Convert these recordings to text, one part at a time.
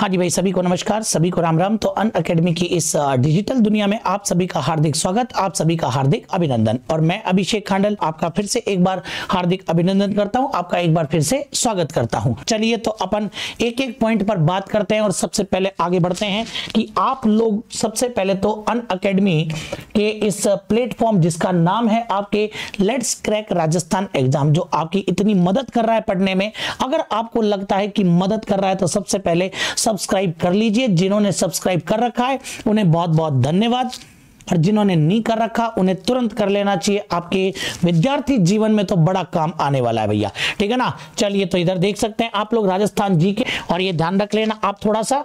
हाँ जी भाई, सभी को नमस्कार, सभी को राम राम। तो अन अकेडमी की इस डिजिटल दुनिया में आप सभी का हार्दिक स्वागत, आप सभी का हार्दिक अभिनंदन। और मैं अभिषेक खांडल आपका फिर से एक बार हार्दिक अभिनंदन करता हूं, आपका एक बार फिर से स्वागत करता हूं। चलिए तो अपन एक एक पॉइंट पर बात करते हैं और सबसे पहले आगे बढ़ते हैं कि आप लोग सबसे पहले तो अन अकेडमी के इस प्लेटफॉर्म जिसका नाम है आपके लेट्स क्रैक राजस्थान एग्जाम, जो आपकी इतनी मदद कर रहा है पढ़ने में, अगर आपको लगता है कि मदद कर रहा है तो सबसे पहले सब्सक्राइब कर लीजिए। जिन्होंने सब्सक्राइब कर रखा है उन्हें बहुत बहुत धन्यवाद, और जिन्होंने नहीं कर रखा उन्हें तुरंत कर लेना चाहिए। आपके विद्यार्थी जीवन में तो बड़ा काम आने वाला है भैया, ठीक है ना। चलिए तो इधर देख सकते हैं आप लोग राजस्थान जी के, और ये ध्यान रख लेना आप थोड़ा सा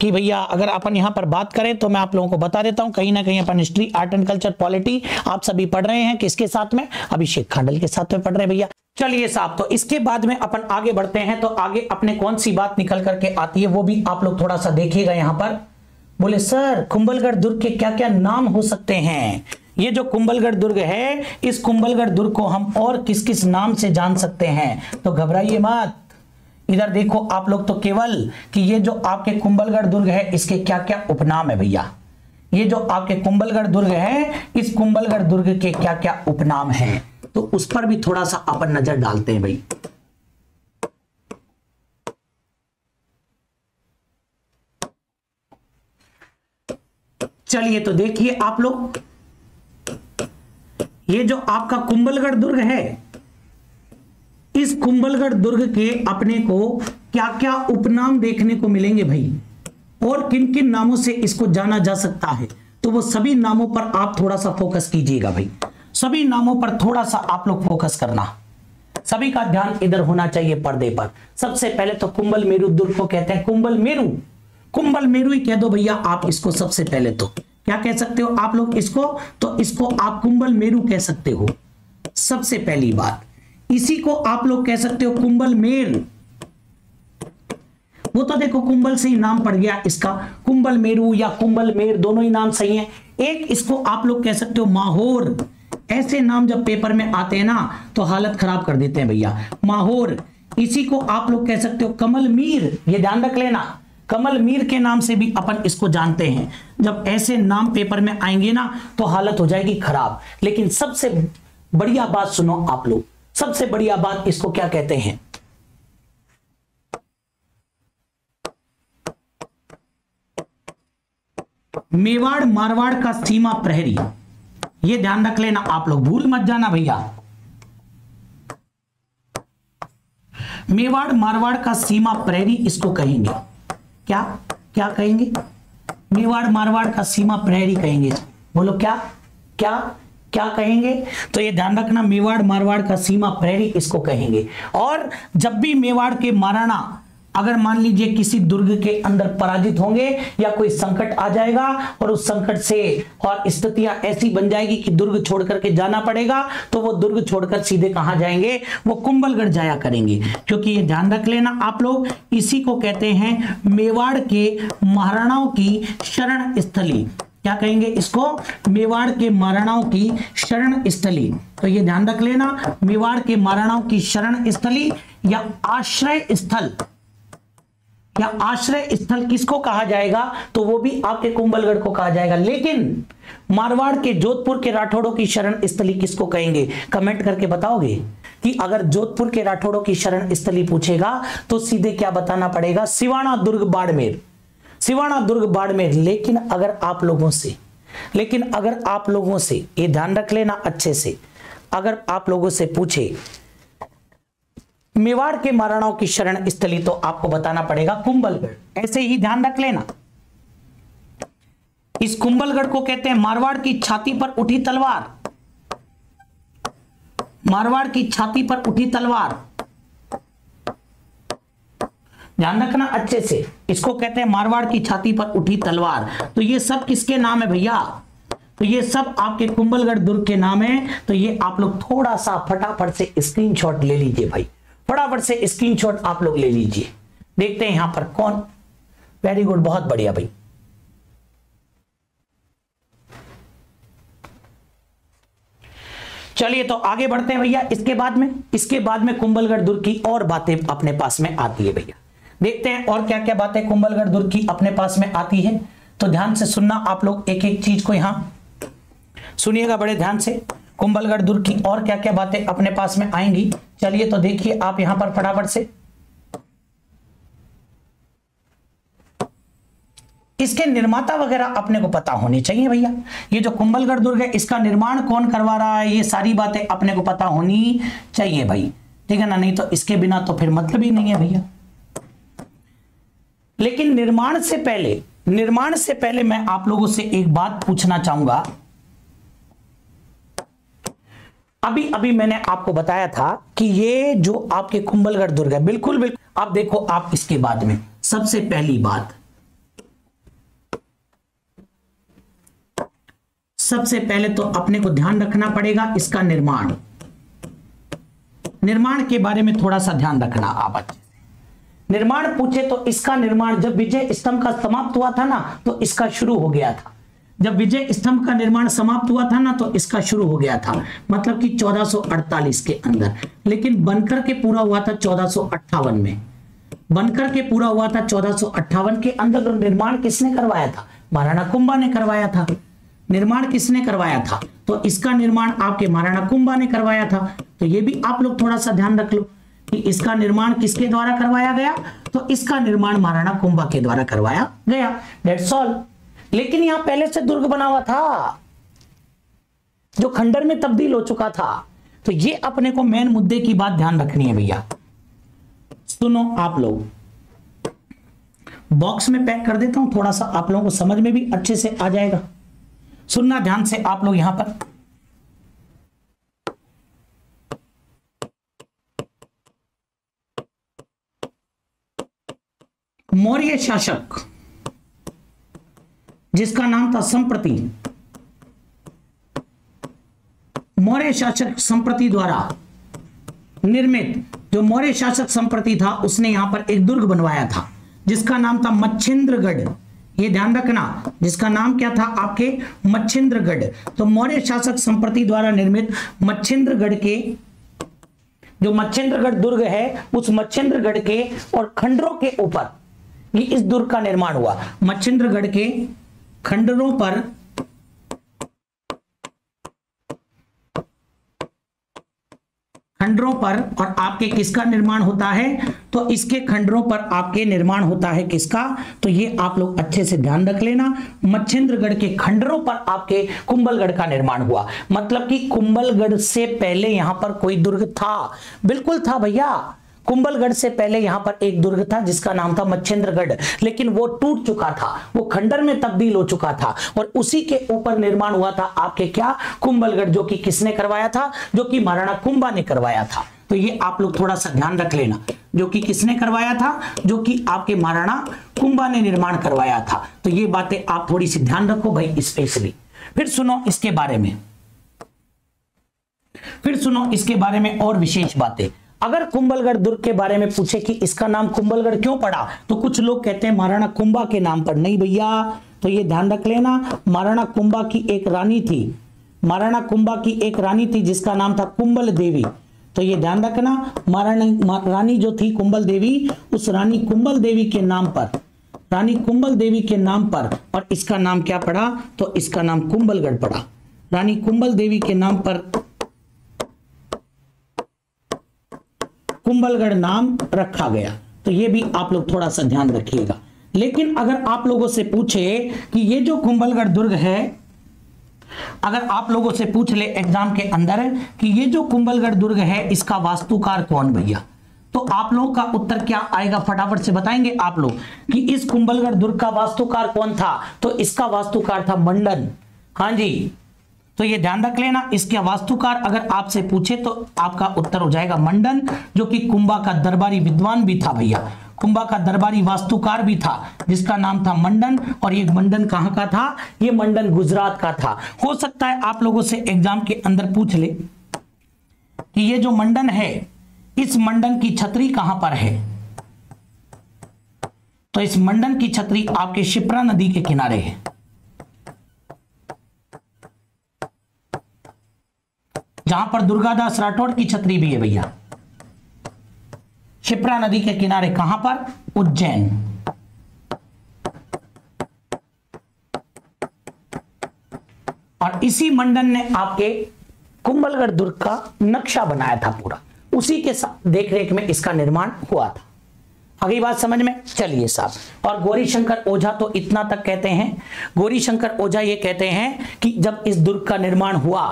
कि भैया अगर अपन यहां पर बात करें तो मैं आप लोगों को बता देता हूं, कहीं ना कहीं अपन history, art and culture, polity आप सभी पढ़ रहे हैं। किसके साथ में? अभिषेक खांडल के साथ में पढ़ रहे हैं भैया। चलिए साहब, तो इसके बाद में अपन आगे बढ़ते हैं। तो आगे अपने कौन सी बात निकल करके आती है वो भी आप लोग थोड़ा सा देखिएगा। यहां पर बोले सर कुंभलगढ़ दुर्ग के क्या क्या नाम हो सकते हैं। ये जो कुंभलगढ़ दुर्ग है, इस कुंभलगढ़ दुर्ग को हम और किस किस नाम से जान सकते हैं, तो घबराइए मत। इधर देखो आप लोग तो केवल कि ये जो आपके कुंभलगढ़ दुर्ग है इसके क्या क्या उपनाम है भैया। ये जो आपके कुंभलगढ़ दुर्ग है, इस कुंभलगढ़ दुर्ग के क्या क्या उपनाम हैं, तो उस पर भी थोड़ा सा अपन नजर डालते हैं भाई। चलिए तो देखिए आप लोग, ये जो आपका कुंभलगढ़ दुर्ग है, इस कुंभलगढ़ दुर्ग के अपने को क्या क्या उपनाम देखने को मिलेंगे भाई, और किन किन नामों से इसको जाना जा सकता है, तो वो सभी नामों पर आप थोड़ा सा फोकस कीजिएगा भाई। सभी नामों पर थोड़ा सा आप लोग फोकस करना, सभी का ध्यान इधर होना चाहिए पर्दे पर। सबसे पहले तो कुंभल मेरू दुर्ग को कहते हैं कुंभल मेरू। कुंभल मेरू ही कह दो भैया आप इसको। सबसे पहले तो क्या कह सकते हो आप लोग इसको, तो इसको आप कुंभल मेरू कह सकते हो। सबसे पहली बात, इसी को आप लोग कह सकते हो कुंभल मेर। वो तो देखो कुंभल से ही नाम पड़ गया इसका, कुंभल मेरू या कुंभल मेर दोनों ही नाम सही हैं। एक इसको आप लोग कह सकते हो माहौर। ऐसे नाम जब पेपर में आते हैं ना तो हालत खराब कर देते हैं भैया, माहौर। इसी को आप लोग कह सकते हो कमल मीर। ये ध्यान रख लेना, कमल मीर के नाम से भी अपन इसको जानते हैं। जब ऐसे नाम पेपर में आएंगे ना तो हालत हो जाएगी खराब। लेकिन सबसे बढ़िया बात सुनो आप लोग, सबसे बढ़िया बात, इसको क्या कहते हैं, मेवाड़ मारवाड़ का सीमा प्रहरी। ये ध्यान रख लेना आप लोग, भूल मत जाना भैया। मेवाड़ मारवाड़ का सीमा प्रहरी इसको कहेंगे। क्या क्या कहेंगे? मेवाड़ मारवाड़ का सीमा प्रहरी कहेंगे। बोलो क्या क्या क्या कहेंगे? तो ये ध्यान रखना, मेवाड़ मारवाड़ का सीमा प्रहरी इसको कहेंगे। और जब भी मेवाड़ के महाराणा अगर मान लीजिए किसी दुर्ग के अंदर पराजित होंगे या कोई संकट आ जाएगा और उस संकट से और स्थितियां ऐसी बन जाएगी कि दुर्ग छोड़ करके जाना पड़ेगा, तो वो दुर्ग छोड़कर सीधे कहां जाएंगे? वो कुंभलगढ़ जाया करेंगे। क्योंकि ये ध्यान रख लेना आप लोग, इसी को कहते हैं मेवाड़ के महाराणाओं की शरण स्थली। क्या कहेंगे इसको? मेवाड़ के महाराणाओं की शरण स्थली। तो ये ध्यान रख लेना, मेवाड़ के महाराणाओं की शरण स्थली या आश्रय स्थल, या आश्रय स्थल किसको कहा जाएगा? तो वो भी आपके कुंभलगढ़ को कहा जाएगा। लेकिन मारवाड़ के जोधपुर के राठौड़ों की शरण स्थली किसको कहेंगे? कमेंट करके बताओगे कि अगर जोधपुर के राठौड़ों की शरण स्थली पूछेगा तो सीधे क्या बताना पड़ेगा? सिवाना दुर्ग बाड़मेर, सिवाना दुर्ग बाड़मेर। लेकिन अगर आप लोगों से ये ध्यान रख लेना अच्छे से, अगर आप लोगों से पूछे मेवाड़ के महाराणाओं की शरण स्थली, तो आपको बताना पड़ेगा कुंभलगढ़। ऐसे ही ध्यान रख लेना, इस कुंभलगढ़ को कहते हैं मारवाड़ की छाती पर उठी तलवार। मारवाड़ की छाती पर उठी तलवार, ध्यान रखना अच्छे से, इसको कहते हैं मारवाड़ की छाती पर उठी तलवार। तो ये सब किसके नाम है भैया? तो ये सब आपके कुंभलगढ़ दुर्ग के नाम है। तो ये आप लोग थोड़ा सा फटाफट से स्क्रीनशॉट ले लीजिए भाई, फटाफट से स्क्रीनशॉट आप लोग ले लीजिए। देखते हैं यहां पर कौन, वेरी गुड, बहुत बढ़िया भाई। चलिए तो आगे बढ़ते हैं भैया। इसके बाद में कुंभलगढ़ दुर्ग की और बातें अपने पास में आती है भैया। देखते हैं और क्या क्या बातें कुंभलगढ़ दुर्ग की अपने पास में आती है। तो ध्यान से सुनना आप लोग, एक एक चीज को यहां सुनिएगा बड़े ध्यान से। कुंभलगढ़ दुर्ग की और क्या क्या बातें अपने पास में आएंगी, चलिए तो देखिए आप यहां पर फटाफट से। इसके निर्माता वगैरह अपने को पता होनी चाहिए भैया। ये जो कुंभलगढ़ दुर्ग है इसका निर्माण कौन करवा रहा है, ये सारी बातें अपने को पता होनी चाहिए भाई, ठीक है ना, नहीं तो इसके बिना तो फिर मतलब ही नहीं है भैया। लेकिन निर्माण से पहले मैं आप लोगों से एक बात पूछना चाहूंगा। अभी अभी मैंने आपको बताया था कि ये जो आपके कुंभलगढ़ दुर्ग है, बिल्कुल बिल्कुल आप देखो, आप इसके बाद में सबसे पहली बात, सबसे पहले तो अपने को ध्यान रखना पड़ेगा इसका निर्माण के बारे में थोड़ा सा ध्यान रखना आप अच्छे से। निर्माण पूछे तो इसका निर्माण जब विजय स्तंभ का समाप्त हुआ था ना तो इसका शुरू हो गया था। जब विजय स्तंभ का निर्माण समाप्त हुआ था ना तो इसका शुरू हो गया था, मतलब कि 1448 के अंदर। लेकिन बनकर के पूरा हुआ था 1458 में, बनकर के पूरा हुआ था 1458 के अंदर। निर्माण किसने करवाया था? महाराणा कुंभा ने करवाया था। निर्माण किसने करवाया था? तो इसका निर्माण आपके महाराणा कुंभा ने करवाया था। तो ये भी आप लोग थोड़ा सा ध्यान रख लो कि इसका निर्माण किसके द्वारा करवाया गया, तो इसका निर्माण महाराणा कुंभा के द्वारा करवाया गया, दैट्स ऑल। लेकिन यहां पहले से दुर्ग बना हुआ था जो खंडर में तब्दील हो चुका था। तो ये अपने को मेन मुद्दे की बात ध्यान रखनी है भैया। सुनो आप लोग, बॉक्स में पैक कर देता हूं, थोड़ा सा आप लोगों को समझ में भी अच्छे से आ जाएगा। सुनना ध्यान से आप लोग यहां पर। मौर्य शासक जिसका नाम था संप्रति, मौर्य शासक संप्रति द्वारा निर्मित, जो मौर्य शासक संप्रति था उसने यहां पर एक दुर्ग बनवाया था जिसका नाम था मच्छिंद्रगढ़। ये ध्यान रखना, जिसका नाम क्या था आपके? मच्छिंद्रगढ़। तो मौर्य शासक संप्रति द्वारा निर्मित मच्छिंद्रगढ़ के, जो मच्छिंद्रगढ़ दुर्ग है उस मच्छिंद्रगढ़ के और खंडरों के ऊपर ये इस दुर्ग का निर्माण हुआ। मच्छिंद्रगढ़ के खंडरों पर और आपके किसका निर्माण होता है? तो इसके खंडरों पर आपके निर्माण होता है किसका? तो ये आप लोग अच्छे से ध्यान रख लेना, मच्छिंद्रगढ़ के खंडरों पर आपके कुंभलगढ़ का निर्माण हुआ। मतलब कि कुंभलगढ़ से पहले यहां पर कोई दुर्ग था, बिल्कुल था भैया। कुंभलगढ़ से पहले यहां पर एक दुर्ग था जिसका नाम था मच्छिंद्रगढ़, लेकिन वो टूट चुका था, वो खंडर में तब्दील हो चुका था और उसी के ऊपर निर्माण हुआ था आपके क्या? कुंभलगढ़, जो कि किसने करवाया था? जो कि महाराणा कुंभा ने करवाया था। तो ये आप लोग थोड़ा सा ध्यान रख लेना, जो कि किसने करवाया था? जो कि आपके महाराणा कुंभा ने निर्माण करवाया था। तो ये बातें आप थोड़ी सी ध्यान रखो भाई स्पेशली। फिर सुनो इसके बारे में और विशेष बातें। अगर कुंभलगढ़ दुर्ग के बारे में पूछे कि इसका नाम कुंभलगढ़ क्यों पड़ा, तो कुछ लोग कहते हैं महाराणा कुंभा के नाम पर। नहीं भैया, तो ये ध्यान रख लेना, महाराणा कुंभा की एक रानी थी, महाराणा कुंभा की एक रानी थी जिसका नाम था कुंभल देवी। तो ये ध्यान रखना, रानी जो थी कुंभल देवी, उस रानी कुंभल देवी के नाम पर, रानी कुंभल देवी के नाम पर, और इसका नाम क्या पड़ा? तो इसका नाम कुंभलगढ़ पड़ा। रानी कुंभल देवी के नाम पर कुंभलगढ़ नाम रखा गया। तो ये भी आप लोग थोड़ा सा ध्यान रखिएगा। लेकिन अगर आप लोगों से पूछे कि ये जो कुंभलगढ़ दुर्ग है, अगर आप लोगों से पूछ ले एग्जाम के अंदर कि ये जो कुंभलगढ़ दुर्ग है इसका वास्तुकार कौन भैया, तो आप लोगों का उत्तर क्या आएगा? फटाफट से बताएंगे आप लोग कि इस कुंभलगढ़ दुर्ग का वास्तुकार कौन था? तो इसका वास्तुकार था मंडन। हाँ जी, तो ये ध्यान रख लेना, इसका वास्तुकार अगर आपसे पूछे तो आपका उत्तर हो जाएगा मंडन, जो कि कुंभा का दरबारी विद्वान भी था भैया। कुंभा का दरबारी वास्तुकार भी था जिसका नाम था मंडन। और ये मंडन कहां का था? ये मंडन गुजरात का था। हो सकता है आप लोगों से एग्जाम के अंदर पूछ ले कि ये जो मंडन है, इस मंडन की छतरी कहां पर है? तो इस मंडन की छतरी आपके शिप्रा नदी के किनारे है। जहां पर दुर्गादास राठौड़ की छतरी भी है भैया। क्षिप्रा नदी के किनारे, कहां पर? उज्जैन। और इसी मंडन ने आपके कुंभलगढ़ दुर्ग का नक्शा बनाया था पूरा, उसी के देखरेख में इसका निर्माण हुआ था। अगली बात समझ में? चलिए साहब। और गौरीशंकर ओझा तो इतना तक कहते हैं, गौरीशंकर ओझा ये कहते हैं कि जब इस दुर्ग का निर्माण हुआ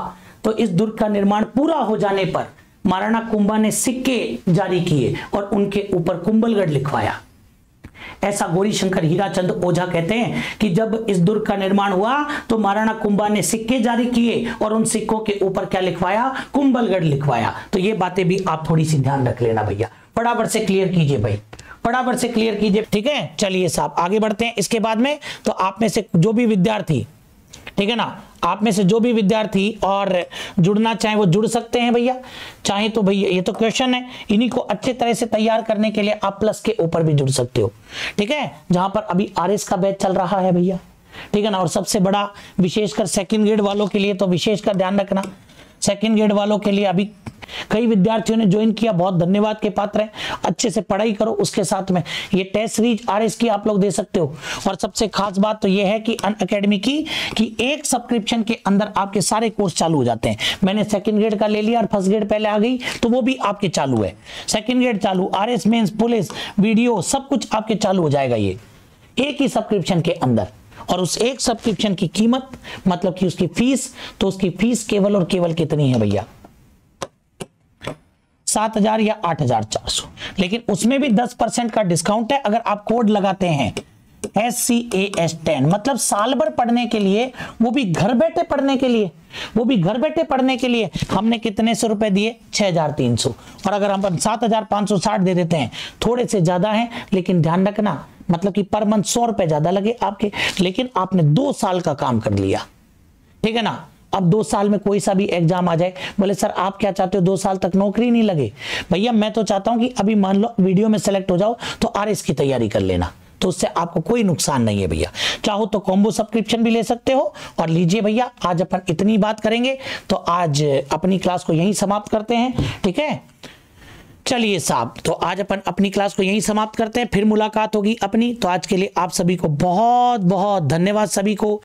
तो इस दुर्ग का निर्माण पूरा हो जाने पर महाराणा कुंभा ने सिक्के जारी किए और उनके ऊपर कुंभलगढ़ लिखवाया। ऐसा गौरीशंकर हीराचंद ओझा कहते हैं कि जब इस दुर्ग का निर्माण हुआ तो महाराणा कुंभा ने सिक्के जारी किए और उन सिक्कों के ऊपर क्या लिखवाया? कुंभलगढ़ लिखवाया। तो ये बातें भी आप थोड़ी सी ध्यान रख लेना भैया, फटाफट से क्लियर कीजिए भाई, फटाफट से क्लियर कीजिए, ठीक है। चलिए साहब आगे बढ़ते हैं। इसके बाद में तो आप में से जो भी विद्यार्थी, ठीक है ना, आप में से जो भी विद्यार्थी और जुड़ना चाहे वो जुड़ सकते हैं भैया, चाहे तो भैया ये तो क्वेश्चन है, इन्हीं को अच्छे तरह से तैयार करने के लिए आप प्लस के ऊपर भी जुड़ सकते हो, ठीक है, जहां पर अभी आरएस का बैच चल रहा है भैया, ठीक है ना। और सबसे बड़ा विशेषकर सेकंड ग्रेड वालों के लिए तो विशेषकर ध्यान रखना, सेकंड ग्रेड वालों के लिए अभी कई विद्यार्थियों ने ज्वाइन किया, बहुत धन्यवाद के पात्र हैं। अच्छे से पढ़ाई करो, उसके साथ में ये टेस्ट सीरीज आरएस की आप लोग दे सकते हो। और सबसे खास बात तो ये है कि अनअकैडमी की कि एक सब्सक्रिप्शन के अंदर आपके सारे कोर्स चालू हो जाते हैं। मैंने सेकंड ग्रेड का ले लिया और फर्स्ट ग्रेड पहले आ गई तो वो भी आपके चालू है, सेकंड ग्रेड चालू, आरएस मेंस, पुलिस, वीडियो सब कुछ आपके चालू हो जाएगा ये एक ही सब्सक्रिप्शन के अंदर। और उस एक सब्सक्रिप्शन की कीमत मतलब कि उसकी फीस, तो उसकी फीस केवल और केवल कितनी है भैया? 7,000 या 8,400। लेकिन उसमें भी 10% का डिस्काउंट है अगर आप कोड लगाते हैं SCAS10, मतलब साल भर पढ़ने के लिए, वो भी घर बैठे पढ़ने के लिए, वो भी घर बैठे पढ़ने के लिए हमने कितने सौ रुपए दिए? 6,300। और अगर हम 7,560 दे देते हैं, थोड़े से ज्यादा हैं, लेकिन ध्यान रखना मतलब कि पर मंथ 100 रुपए ज्यादा लगे आपके, लेकिन आपने 2 साल का काम कर लिया, ठीक है ना। अब 2 साल में कोई सा भी एग्जाम आ जाए, बोले सर आप क्या चाहते हो 2 साल तक नौकरी नहीं लगे? भैया मैं तो चाहता हूं कि अभी मान लो वीडियो में सेलेक्ट हो जाओ तो आरएस की तैयारी कर लेना, तो उससे आपको कोई नुकसान नहीं है भैया। चाहो तो कॉम्बो सब्सक्रिप्शन भी ले सकते हो। और लीजिए भैया, आज अपन इतनी बात करेंगे तो आज अपनी क्लास को यहीं समाप्त करते हैं, ठीक है। चलिए साहब, तो आज अपन अपनी क्लास को यहीं समाप्त करते हैं, फिर मुलाकात होगी अपनी। तो आज के लिए आप सभी को बहुत बहुत धन्यवाद सभी को।